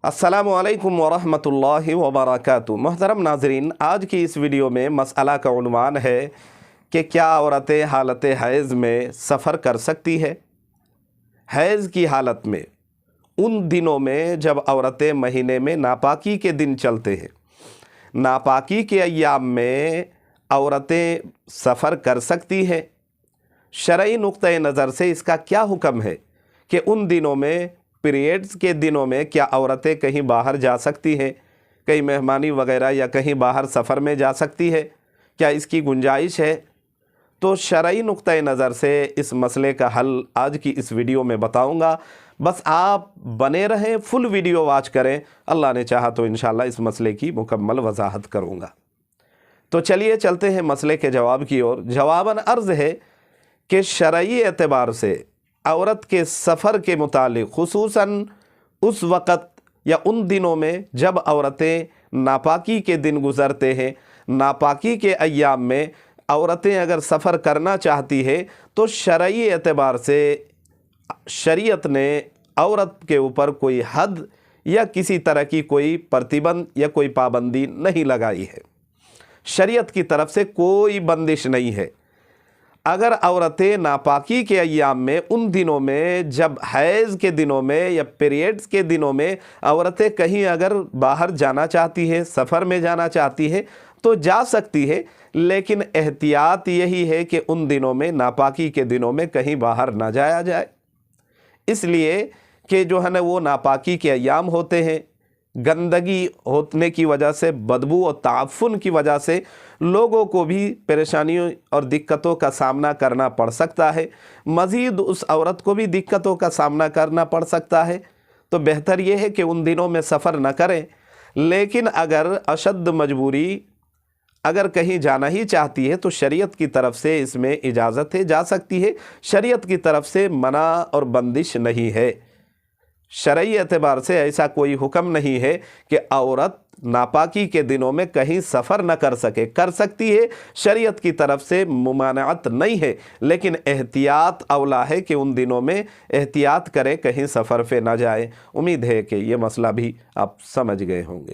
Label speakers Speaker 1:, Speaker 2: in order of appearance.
Speaker 1: अस्सलामुअलैकुम वरहमतुल्लाहि वबरकातुहू। मोहतरम नाज़रीन, आज की इस वीडियो में मसला का उन्वान है कि क्या औरतें हालत हैज़ में सफ़र कर सकती है। हैज़ की हालत में, उन दिनों में जब औरतें महीने में नापाकी के दिन चलते हैं, नापाकी के अय्याम में औरतें सफ़र कर सकती हैं। शरई नुक्ते नज़र से इसका क्या हुक्म है कि उन दिनों में, पीरियड्स के दिनों में, क्या औरतें कहीं बाहर जा सकती हैं, कहीं मेहमानी वगैरह या कहीं बाहर सफ़र में जा सकती है, क्या इसकी गुंजाइश है। तो शरई नुक्ते नज़र से इस मसले का हल आज की इस वीडियो में बताऊंगा। बस आप बने रहें, फुल वीडियो वॉच करें। अल्लाह ने चाहा तो इंशाअल्लाह इस मसले की मुकम्मल वजाहत करूंगा। तो चलिए चलते हैं मसले के जवाब की ओर। जवाबन अर्ज़ है कि शरई एतबार से औरत के सफ़र के मुतालिक, खुसूसन उस वक़्त या उन दिनों में जब औरतें नापाकी के दिन गुज़रते हैं, नापाकी के अय्याम में औरतें अगर सफ़र करना चाहती है तो शरई एतबार से शरीयत ने औरत के ऊपर कोई हद या किसी तरह की कोई प्रतिबंध या कोई पाबंदी नहीं लगाई है। शरीयत की तरफ से कोई बंदिश नहीं है। अगर औरतें नापाकी के अय्याम में, उन दिनों में जब हैज़ के दिनों में या पीरियड्स के दिनों में औरतें कहीं अगर बाहर जाना चाहती है, सफ़र में जाना चाहती है तो जा सकती है, लेकिन एहतियात यही है कि उन दिनों में, नापाकी के दिनों में कहीं बाहर ना जाया जाए। इसलिए कि जो है ना, वो नापाकी के अय्याम होते हैं, गंदगी होने की वजह से, बदबू और ताफ़ुन की वजह से लोगों को भी परेशानियों और दिक्कतों का सामना करना पड़ सकता है। मज़ीद उस औरत को भी दिक्कतों का सामना करना पड़ सकता है। तो बेहतर यह है कि उन दिनों में सफ़र न करें। लेकिन अगर अशद मजबूरी, अगर कहीं जाना ही चाहती है तो शरीयत की तरफ से इसमें इजाज़त है, जा सकती है। शरीयत की तरफ से मना और बंदिश नहीं है। शरई एतबार से ऐसा कोई हुक्म नहीं है कि औरत नापाकी के दिनों में कहीं सफ़र न कर सके। कर सकती है, शरीयत की तरफ से मुमानअत नहीं है, लेकिन एहतियात औला है कि उन दिनों में एहतियात करें, कहीं सफ़र पे ना जाए। उम्मीद है कि ये मसला भी आप समझ गए होंगे।